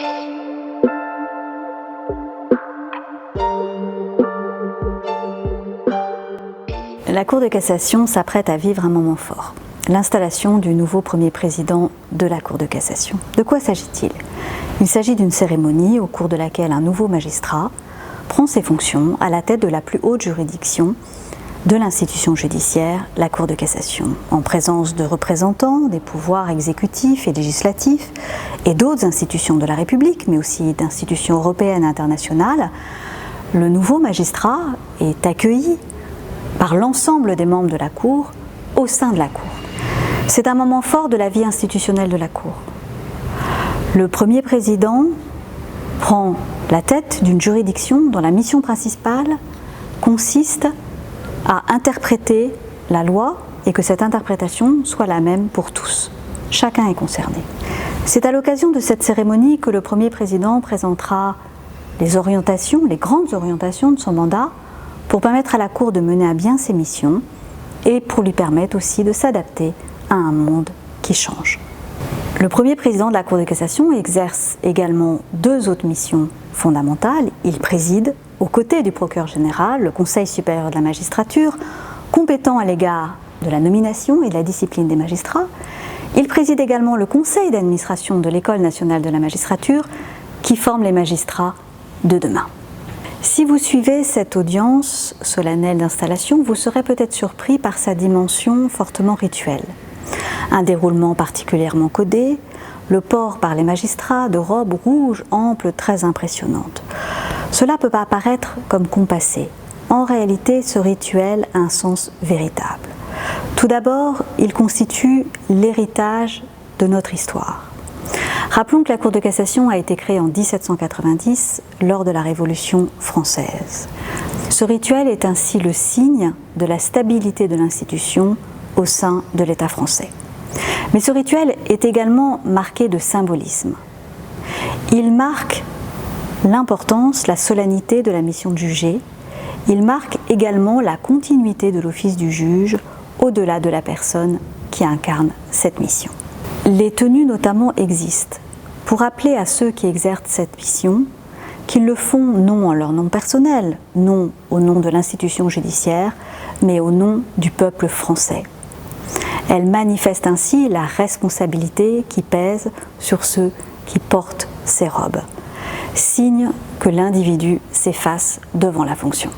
La Cour de cassation s'apprête à vivre un moment fort, l'installation du nouveau premier président de la Cour de cassation. De quoi s'agit-il? Il s'agit d'une cérémonie au cours de laquelle un nouveau magistrat prend ses fonctions à la tête de la plus haute juridiction de l'institution judiciaire, la Cour de cassation, en présence de représentants des pouvoirs exécutifs et législatifs et d'autres institutions de la République, mais aussi d'institutions européennes et internationales. Le nouveau magistrat est accueilli par l'ensemble des membres de la Cour au sein de la Cour. C'est un moment fort de la vie institutionnelle de la Cour. Le premier président prend la tête d'une juridiction dont la mission principale consiste à interpréter la loi et que cette interprétation soit la même pour tous. Chacun est concerné. C'est à l'occasion de cette cérémonie que le premier président présentera les orientations, les grandes orientations de son mandat pour permettre à la Cour de mener à bien ses missions et pour lui permettre aussi de s'adapter à un monde qui change. Le premier président de la Cour de cassation exerce également deux autres missions fondamentales. Il préside, aux côtés du procureur général, le Conseil supérieur de la magistrature, compétent à l'égard de la nomination et de la discipline des magistrats. Il préside également le Conseil d'administration de l'École nationale de la magistrature, qui forme les magistrats de demain. Si vous suivez cette audience solennelle d'installation, vous serez peut-être surpris par sa dimension fortement rituelle. Un déroulement particulièrement codé, le port par les magistrats de robes rouges, amples, très impressionnantes. Cela peut pas paraître comme compassé. En réalité, ce rituel a un sens véritable. Tout d'abord, il constitue l'héritage de notre histoire. Rappelons que la Cour de cassation a été créée en 1790 lors de la Révolution française. Ce rituel est ainsi le signe de la stabilité de l'institution au sein de l'État français. Mais ce rituel est également marqué de symbolisme. Il marque l'importance, la solennité de la mission de juger. Il marque également la continuité de l'office du juge au-delà de la personne qui incarne cette mission. Les tenues notamment existent pour rappeler à ceux qui exercent cette mission qu'ils le font non en leur nom personnel, non au nom de l'institution judiciaire, mais au nom du peuple français. Elles manifestent ainsi la responsabilité qui pèse sur ceux qui portent ces robes, signe que l'individu s'efface devant la fonction.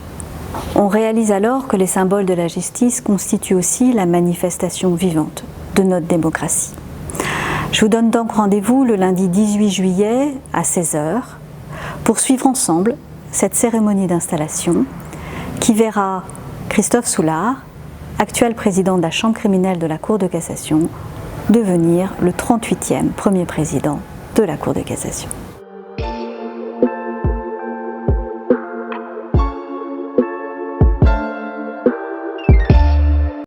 On réalise alors que les symboles de la justice constituent aussi la manifestation vivante de notre démocratie. Je vous donne donc rendez-vous le lundi 18 juillet à 16h pour suivre ensemble cette cérémonie d'installation qui verra Christophe Soulard, actuel président de la Chambre criminelle de la Cour de cassation, devenir le 38e premier président de la Cour de cassation.